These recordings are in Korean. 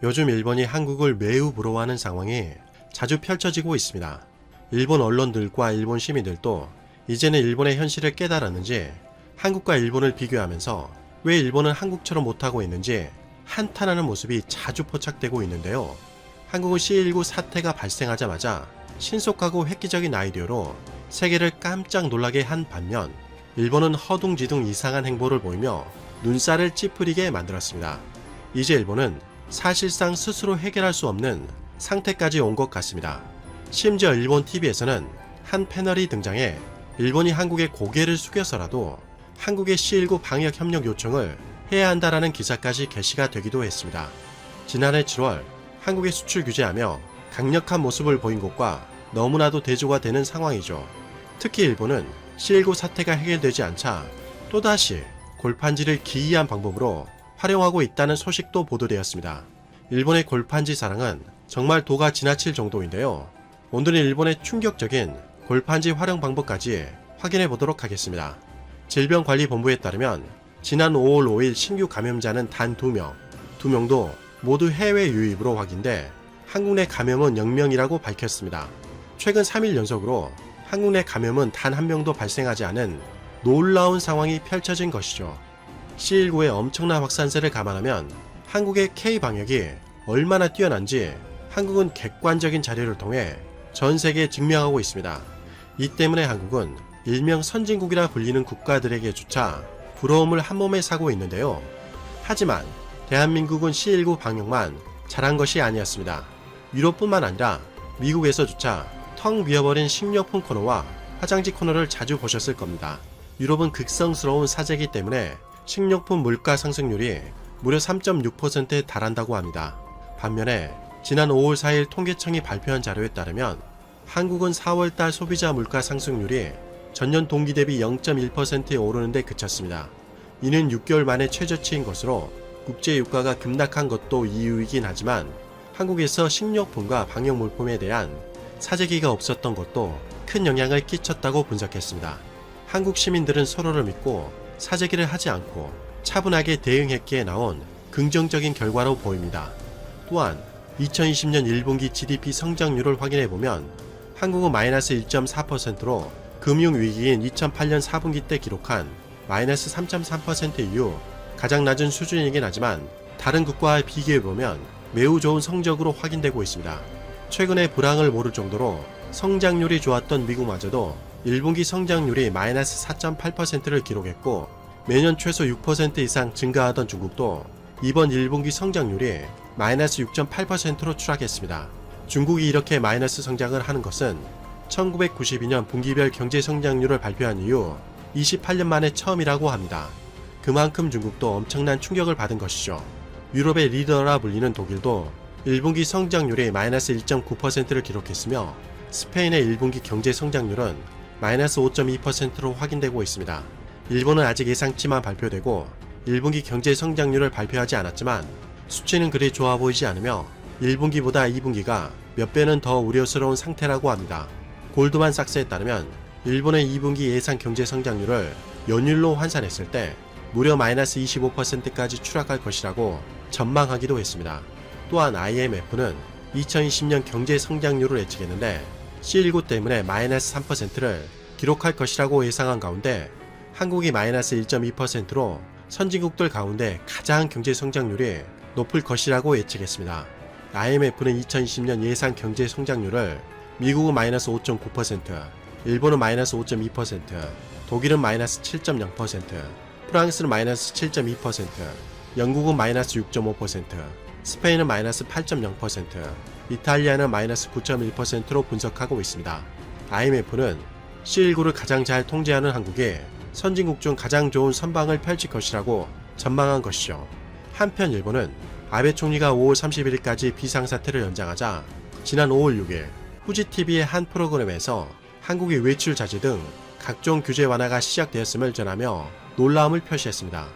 요즘 일본이 한국을 매우 부러워하는 상황이 자주 펼쳐지고 있습니다. 일본 언론들과 일본 시민들도 이제는 일본의 현실을 깨달았는지 한국과 일본을 비교하면서 왜 일본은 한국처럼 못하고 있는지 한탄하는 모습이 자주 포착되고 있는데요. 한국은 C19 사태가 발생하자마자 신속하고 획기적인 아이디어로 세계를 깜짝 놀라게 한 반면 일본은 허둥지둥 이상한 행보를 보이며 눈살을 찌푸리게 만들었습니다. 이제 일본은 사실상 스스로 해결할 수 없는 상태까지 온 것 같습니다. 심지어 일본 TV에서는 한 패널이 등장해 일본이 한국에 고개를 숙여서라도 한국의 C19 방역 협력 요청을 해야 한다라는 기사까지 게시가 되기도 했습니다. 지난해 7월 한국에 수출 규제하며 강력한 모습을 보인 것과 너무나도 대조가 되는 상황이죠. 특히 일본은 C19 사태가 해결되지 않자 또다시 골판지를 기이한 방법으로 활용하고 있다는 소식도 보도되었습니다. 일본의 골판지 사랑은 정말 도가 지나칠 정도인데요. 오늘은 일본의 충격적인 골판지 활용 방법까지 확인해 보도록 하겠습니다. 질병관리본부에 따르면 지난 5월 5일 신규 감염자는 단 2명, 2명도 모두 해외 유입으로 확인돼 한국 내 감염은 0명이라고 밝혔습니다. 최근 3일 연속으로 한국 내 감염은 단 1명도 발생하지 않은 놀라운 상황이 펼쳐진 것이죠. C19의 엄청난 확산세를 감안하면 한국의 K방역이 얼마나 뛰어난지 한국은 객관적인 자료를 통해 전 세계에 증명하고 있습니다. 이 때문에 한국은 일명 선진국이라 불리는 국가들에게조차 부러움을 한몸에 사고 있는데요. 하지만 대한민국은 C19 방역만 잘한 것이 아니었습니다. 유럽뿐만 아니라 미국에서조차 텅 비어버린 식료품 코너와 화장지 코너를 자주 보셨을 겁니다. 유럽은 극성스러운 사재기 때문에 식료품 물가 상승률이 무려 3.6%에 달한다고 합니다. 반면에 지난 5월 4일 통계청이 발표한 자료에 따르면 한국은 4월달 소비자 물가 상승률이 전년 동기 대비 0.1%에 오르는 데 그쳤습니다. 이는 6개월 만에 최저치인 것으로 국제 유가가 급락한 것도 이유이긴 하지만 한국에서 식료품과 방역물품에 대한 사재기가 없었던 것도 큰 영향을 끼쳤다고 분석했습니다. 한국 시민들은 서로를 믿고 사재기를 하지 않고 차분하게 대응했기에 나온 긍정적인 결과로 보입니다. 또한 2020년 1분기 GDP 성장률을 확인해보면 한국은 마이너스 1.4%로 금융위기인 2008년 4분기 때 기록한 마이너스 3.3% 이후 가장 낮은 수준이긴 하지만 다른 국가와 비교해보면 매우 좋은 성적으로 확인되고 있습니다. 최근에 불황을 모를 정도로 성장률이 좋았던 미국마저도 1분기 성장률이 마이너스 4.8%를 기록했고 매년 최소 6% 이상 증가하던 중국도 이번 1분기 성장률이 마이너스 6.8%로 추락했습니다. 중국이 이렇게 마이너스 성장을 하는 것은 1992년 분기별 경제 성장률을 발표한 이후 28년 만에 처음이라고 합니다. 그만큼 중국도 엄청난 충격을 받은 것이죠. 유럽의 리더라 불리는 독일도 1분기 성장률이 마이너스 1.9%를 기록했으며 스페인의 1분기 경제 성장률은 마이너스 5.2%로 확인되고 있습니다. 일본은 아직 예상치만 발표되고 1분기 경제 성장률을 발표하지 않았지만 수치는 그리 좋아 보이지 않으며 1분기보다 2분기가 몇 배는 더 우려스러운 상태라고 합니다. 골드만삭스에 따르면 일본의 2분기 예상 경제 성장률을 연율로 환산했을 때 무려 마이너스 25%까지 추락할 것이라고 전망하기도 했습니다. 또한 IMF는 2020년 경제 성장률을 예측했는데 C19 때문에 마이너스 3%를 기록할 것이라고 예상한 가운데 한국이 마이너스 1.2%로 선진국들 가운데 가장 경제 성장률이 높을 것이라고 예측했습니다. IMF는 2020년 예상 경제 성장률을 미국은 마이너스 5.9%, 일본은 마이너스 5.2%, 독일은 마이너스 7.0%, 프랑스는 마이너스 7.2%, 영국은 마이너스 6.5%, 스페인은 마이너스 8.0%, 이탈리아는 마이너스 9.1%로 분석하고 있습니다. IMF는 C19를 가장 잘 통제하는 한국이 선진국 중 가장 좋은 선방을 펼칠 것이라고 전망한 것이죠. 한편 일본은 아베 총리가 5월 31일까지 비상사태를 연장하자 지난 5월 6일 후지TV의 한 프로그램에서 한국의 외출 자제 등 각종 규제 완화가 시작되었음을 전하며 놀라움을 표시했습니다.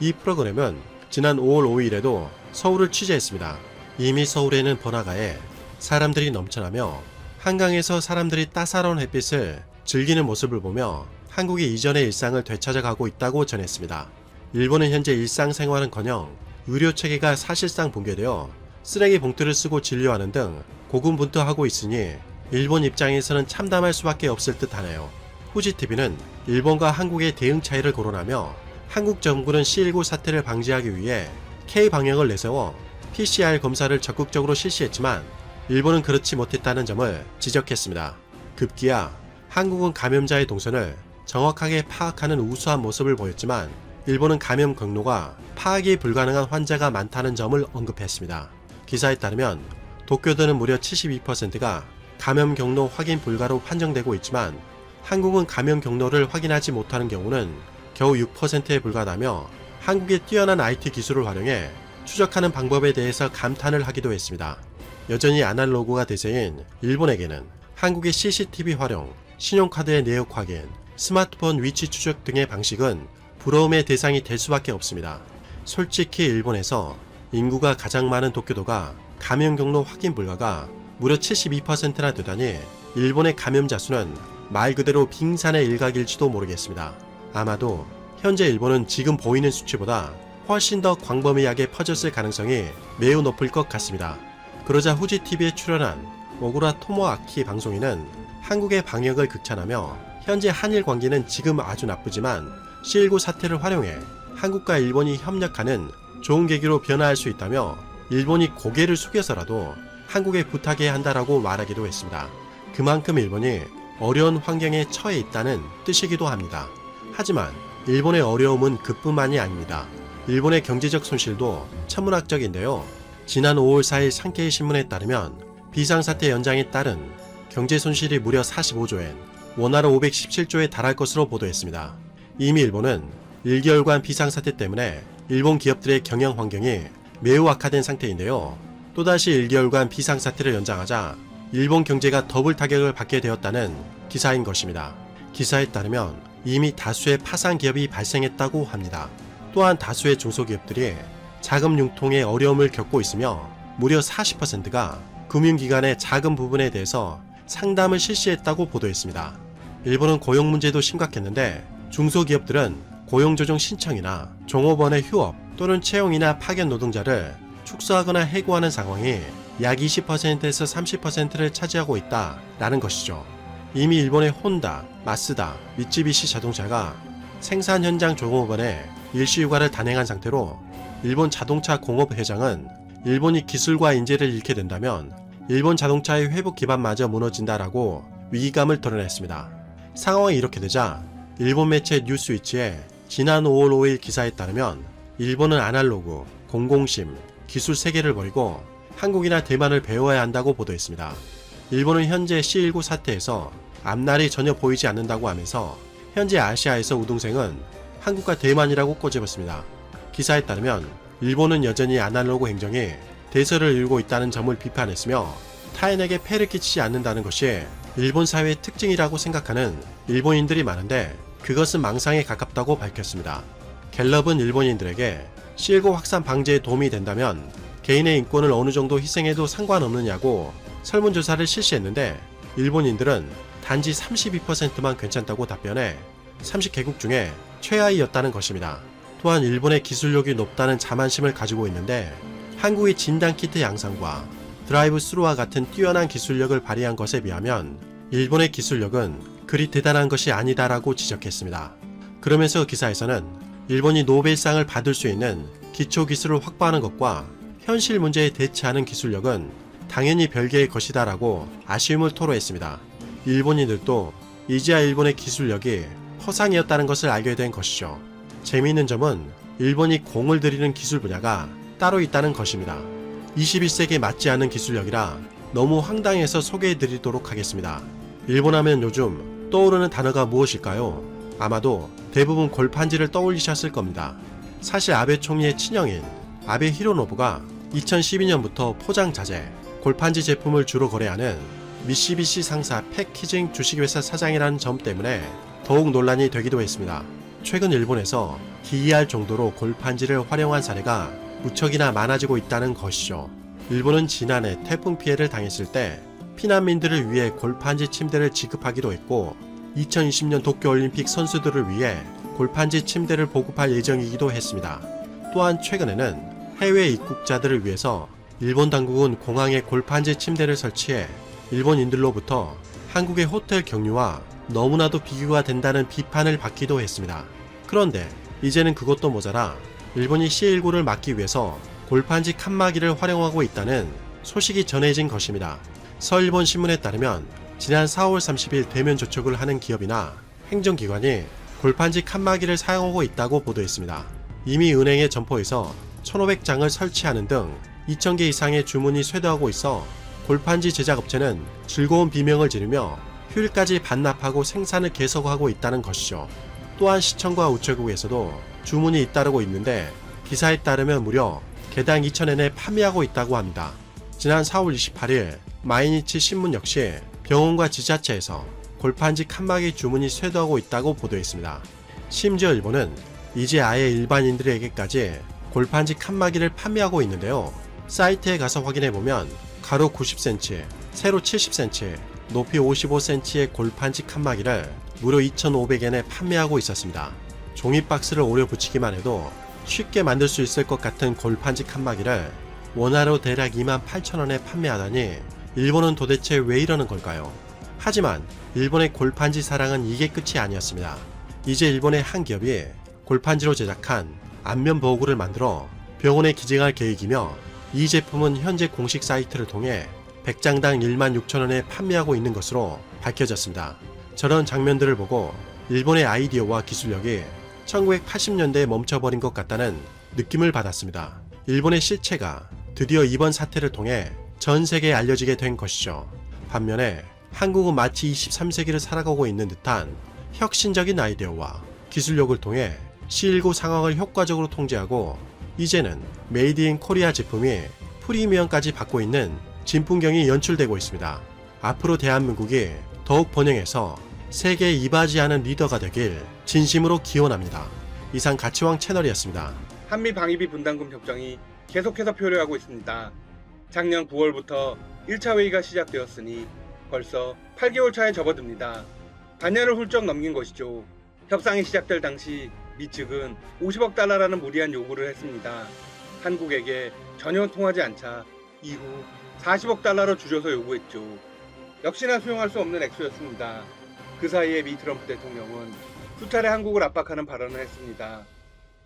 이 프로그램은 지난 5월 5일에도 서울을 취재했습니다. 이미 서울에는 번화가에 사람들이 넘쳐나며 한강에서 사람들이 따사로운 햇빛을 즐기는 모습을 보며 한국이 이전의 일상을 되찾아가고 있다고 전했습니다. 일본은 현재 일상생활은커녕 의료체계가 사실상 붕괴되어 쓰레기 봉투를 쓰고 진료하는 등 고군분투하고 있으니 일본 입장에서는 참담할 수밖에 없을 듯하네요. 후지TV는 일본과 한국의 대응 차이를 거론하며 한국 정부는 C19 사태를 방지하기 위해 K-방역을 내세워 PCR 검사를 적극적으로 실시했지만 일본은 그렇지 못했다는 점을 지적했습니다. 급기야 한국은 감염자의 동선을 정확하게 파악하는 우수한 모습을 보였지만 일본은 감염 경로가 파악이 불가능한 환자가 많다는 점을 언급했습니다. 기사에 따르면 도쿄도는 무려 72%가 감염 경로 확인 불가로 판정되고 있지만 한국은 감염 경로를 확인하지 못하는 경우는 겨우 6%에 불과하다며 한국의 뛰어난 IT 기술을 활용해 추적하는 방법에 대해서 감탄을 하기도 했습니다. 여전히 아날로그가 대세인 일본에게는 한국의 CCTV 활용, 신용카드의 내역 확인, 스마트폰 위치 추적 등의 방식은 부러움의 대상이 될 수밖에 없습니다. 솔직히 일본에서 인구가 가장 많은 도쿄도가 감염 경로 확인 불가가 무려 72%나 되다니 일본의 감염자 수는 말 그대로 빙산의 일각일지도 모르겠습니다. 아마도 현재 일본은 지금 보이는 수치보다 훨씬 더 광범위하게 퍼졌을 가능성이 매우 높을 것 같습니다. 그러자 후지TV에 출연한 오구라 토모아키 방송인은 한국의 방역을 극찬하며 현재 한일 관계는 지금 아주 나쁘지만 C19 사태를 활용해 한국과 일본이 협력하는 좋은 계기로 변화할 수 있다며 일본이 고개를 숙여서라도 한국에 부탁해야 한다라고 말하기도 했습니다. 그만큼 일본이 어려운 환경에 처해 있다는 뜻이기도 합니다. 하지만 일본의 어려움은 그뿐만이 아닙니다. 일본의 경제적 손실도 천문학적인데요. 지난 5월 4일 산케이 신문에 따르면 비상사태 연장에 따른 경제 손실이 무려 45조엔, 원화로 517조에 달할 것으로 보도했습니다. 이미 일본은 1개월간 비상사태 때문에 일본 기업들의 경영 환경이 매우 악화된 상태인데요. 또다시 1개월간 비상사태를 연장하자 일본 경제가 더블 타격을 받게 되었다는 기사인 것입니다. 기사에 따르면 이미 다수의 파산 기업이 발생했다고 합니다. 또한 다수의 중소기업들이 자금 융통에 어려움을 겪고 있으며 무려 40%가 금융기관의 자금 부분에 대해서 상담을 실시했다고 보도했습니다. 일본은 고용 문제도 심각했는데 중소기업들은 고용조정 신청이나 종업원의 휴업 또는 채용이나 파견 노동자를 축소하거나 해고하는 상황이 약 20%에서 30%를 차지하고 있다라는 것이죠. 이미 일본의 혼다, 마쓰다, 미쯔비시 자동차가 생산 현장 종업원의 일시휴가를 단행한 상태로 일본 자동차 공업 회장은 일본이 기술과 인재를 잃게 된다면 일본 자동차의 회복 기반마저 무너진다라고 위기감을 드러냈습니다. 상황이 이렇게 되자 일본 매체 뉴스위치의 지난 5월 5일 기사에 따르면 일본은 아날로그, 공공심, 기술 세계를 버리고 한국이나 대만을 배워야 한다고 보도했습니다. 일본은 현재 C19 사태에서 앞날이 전혀 보이지 않는다고 하면서 현재 아시아에서 우등생은 한국과 대만이라고 꼬집었습니다. 기사에 따르면 일본은 여전히 아날로그 행정이 대세를 이루고 있다는 점을 비판했으며 타인에게 폐를 끼치지 않는다는 것이 일본 사회의 특징이라고 생각하는 일본인들이 많은데 그것은 망상에 가깝다고 밝혔습니다. 갤럽은 일본인들에게 C19 확산 방지에 도움이 된다면 개인의 인권을 어느 정도 희생해도 상관없느냐고 설문조사를 실시했는데 일본인들은 단지 32%만 괜찮다고 답변해 30개국 중에 최하위였다는 것입니다. 또한 일본의 기술력이 높다는 자만심을 가지고 있는데 한국의 진단키트 양산과 드라이브 스루와 같은 뛰어난 기술력을 발휘한 것에 비하면 일본의 기술력은 그리 대단한 것이 아니다라고 지적했습니다. 그러면서 기사에서는 일본이 노벨상을 받을 수 있는 기초기술을 확보하는 것과 현실 문제에 대처하는 기술력은 당연히 별개의 것이다라고 아쉬움을 토로했습니다. 일본인들도 이제야 일본의 기술력이 허상이었다는 것을 알게 된 것이죠. 재미있는 점은 일본이 공을 들이는 기술 분야가 따로 있다는 것입니다. 21세기에 맞지 않는 기술력이라 너무 황당해서 소개해드리도록 하겠습니다. 일본 하면 요즘 떠오르는 단어가 무엇일까요? 아마도 대부분 골판지를 떠올리셨을 겁니다. 사실 아베 총리의 친형인 아베 히로노부가 2012년부터 포장 자재, 골판지 제품을 주로 거래하는 미쓰비시 상사 패키징 주식회사 사장이라는 점 때문에 더욱 논란이 되기도 했습니다. 최근 일본에서 기이할 정도로 골판지를 활용한 사례가 무척이나 많아지고 있다는 것이죠. 일본은 지난해 태풍 피해를 당했을 때 피난민들을 위해 골판지 침대를 지급하기도 했고 2020년 도쿄올림픽 선수들을 위해 골판지 침대를 보급할 예정이기도 했습니다. 또한 최근에는 해외 입국자들을 위해서 일본 당국은 공항에 골판지 침대를 설치해 일본인들로부터 한국의 호텔 경유와 너무나도 비교가 된다는 비판을 받기도 했습니다. 그런데 이제는 그것도 모자라 일본이 C-19를 막기 위해서 골판지 칸막이를 활용하고 있다는 소식이 전해진 것입니다. 서일본 신문에 따르면 지난 4월 30일 대면 접촉을 하는 기업이나 행정기관이 골판지 칸막이를 사용하고 있다고 보도했습니다. 이미 은행의 점포에서 1,500장을 설치하는 등 2,000개 이상의 주문이 쇄도하고 있어 골판지 제작업체는 즐거운 비명을 지르며 휴일까지 반납하고 생산을 계속하고 있다는 것이죠. 또한 시청과 우체국에서도 주문이 잇따르고 있는데 기사에 따르면 무려 개당 2,000엔에 판매하고 있다고 합니다. 지난 4월 28일 마이니치 신문 역시 병원과 지자체에서 골판지 칸막이 주문이 쇄도하고 있다고 보도했습니다. 심지어 일본은 이제 아예 일반인들에게까지 골판지 칸막이를 판매하고 있는데요. 사이트에 가서 확인해보면 가로 90cm, 세로 70cm, 높이 55cm의 골판지 칸막이를 무려 2,500엔에 판매하고 있었습니다. 종이 박스를 오려 붙이기만 해도 쉽게 만들 수 있을 것 같은 골판지 칸막이를 원화로 대략 28,000원에 판매하다니 일본은 도대체 왜 이러는 걸까요? 하지만 일본의 골판지 사랑은 이게 끝이 아니었습니다. 이제 일본의 한 기업이 골판지로 제작한 안면 보호구를 만들어 병원에 기증할 계획이며 이 제품은 현재 공식 사이트를 통해 100장당 16,000원에 판매하고 있는 것으로 밝혀졌습니다. 저런 장면들을 보고 일본의 아이디어와 기술력이 1980년대에 멈춰버린 것 같다는 느낌을 받았습니다. 일본의 실체가 드디어 이번 사태를 통해 전 세계에 알려지게 된 것이죠. 반면에 한국은 마치 23세기를 살아가고 있는 듯한 혁신적인 아이디어와 기술력을 통해 C-19 상황을 효과적으로 통제하고 이제는 메이드 인 코리아 제품이 프리미엄까지 받고 있는 진풍경이 연출되고 있습니다. 앞으로 대한민국이 더욱 번영해서 세계에 이바지하는 리더가 되길 진심으로 기원합니다. 이상 가치왕 채널이었습니다. 한미 방위비 분담금 협정이 계속해서 표류하고 있습니다. 작년 9월부터 1차 회의가 시작되었으니 벌써 8개월 차에 접어듭니다. 반년을 훌쩍 넘긴 것이죠. 협상이 시작될 당시 미 측은 50억 달러라는 무리한 요구를 했습니다. 한국에게 전혀 통하지 않자 이후 40억 달러로 줄여서 요구했죠. 역시나 수용할 수 없는 액수였습니다. 그 사이에 미 트럼프 대통령은 수차례 한국을 압박하는 발언을 했습니다.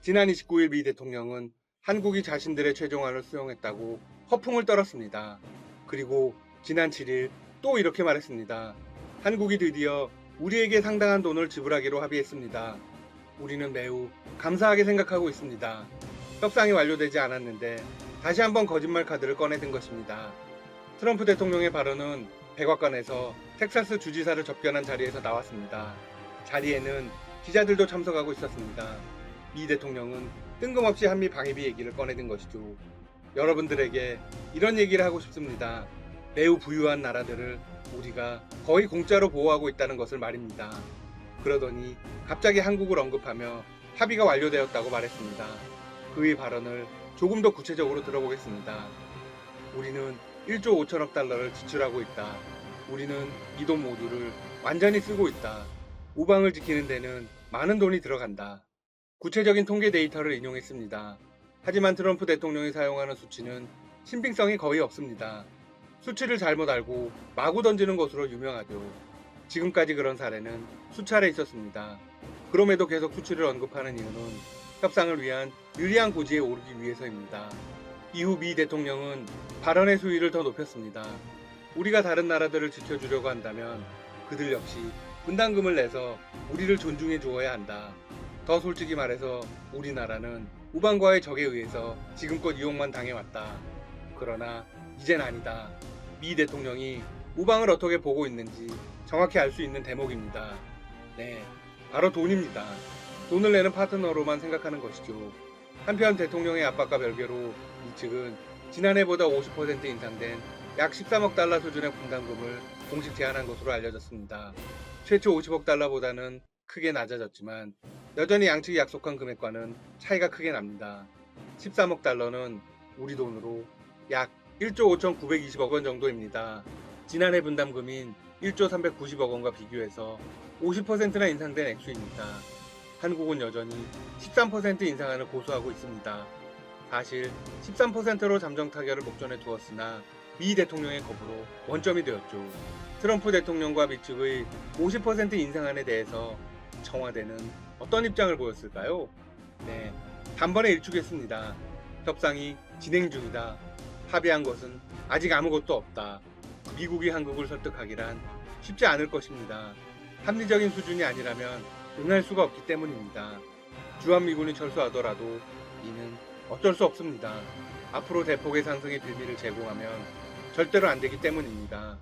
지난 29일 미 대통령은 한국이 자신들의 최종안을 수용했다고 허풍을 떨었습니다. 그리고 지난 7일 또 이렇게 말했습니다. 한국이 드디어 우리에게 상당한 돈을 지불하기로 합의했습니다. 우리는 매우 감사하게 생각하고 있습니다. 협상이 완료되지 않았는데 다시 한번 거짓말 카드를 꺼내든 것입니다. 트럼프 대통령의 발언은 백악관에서 텍사스 주지사를 접견한 자리에서 나왔습니다. 자리에는 기자들도 참석하고 있었습니다. 미 대통령은 뜬금없이 한미 방위비 얘기를 꺼내든 것이죠. 여러분들에게 이런 얘기를 하고 싶습니다. 매우 부유한 나라들을 우리가 거의 공짜로 보호하고 있다는 것을 말입니다. 그러더니 갑자기 한국을 언급하며 합의가 완료되었다고 말했습니다. 그의 발언을 조금 더 구체적으로 들어보겠습니다. 우리는 1조 5천억 달러를 지출하고 있다. 우리는 이 돈 모두를 완전히 쓰고 있다. 우방을 지키는 데는 많은 돈이 들어간다. 구체적인 통계 데이터를 인용했습니다. 하지만 트럼프 대통령이 사용하는 수치는 신빙성이 거의 없습니다. 수치를 잘못 알고 마구 던지는 것으로 유명하죠. 지금까지 그런 사례는 수차례 있었습니다. 그럼에도 계속 수치를 언급하는 이유는 협상을 위한 유리한 고지에 오르기 위해서입니다. 이후 미 대통령은 발언의 수위를 더 높였습니다. 우리가 다른 나라들을 지켜주려고 한다면 그들 역시 분담금을 내서 우리를 존중해 주어야 한다. 더 솔직히 말해서 우리나라는 우방과의 적에 의해서 지금껏 이용만 당해왔다. 그러나 이젠 아니다. 미 대통령이 우방을 어떻게 보고 있는지 정확히 알 수 있는 대목입니다. 네, 바로 돈입니다. 돈을 내는 파트너로만 생각하는 것이죠. 한편 대통령의 압박과 별개로 미 측은 지난해보다 50% 인상된 약 13억 달러 수준의 분담금을 공식 제안한 것으로 알려졌습니다. 최초 50억 달러보다는 크게 낮아졌지만 여전히 양측이 약속한 금액과는 차이가 크게 납니다. 13억 달러는 우리 돈으로 약 1조 5,920억 원 정도입니다. 지난해 분담금인 1조 390억 원과 비교해서 50%나 인상된 액수입니다. 한국은 여전히 13% 인상안을 고수하고 있습니다. 사실 13%로 잠정 타결을 목전에 두었으나 미 대통령의 거부로 원점이 되었죠. 트럼프 대통령과 미 측의 50% 인상안에 대해서 청와대는 어떤 입장을 보였을까요? 네, 단번에 일축했습니다. 협상이 진행 중이다. 합의한 것은 아직 아무것도 없다. 미국이 한국을 설득하기란 쉽지 않을 것입니다. 합리적인 수준이 아니라면 응할 수가 없기 때문입니다. 주한미군이 철수하더라도 이는 어쩔 수 없습니다. 앞으로 대폭의 상승의 빌미를 제공하면 절대로 안 되기 때문입니다.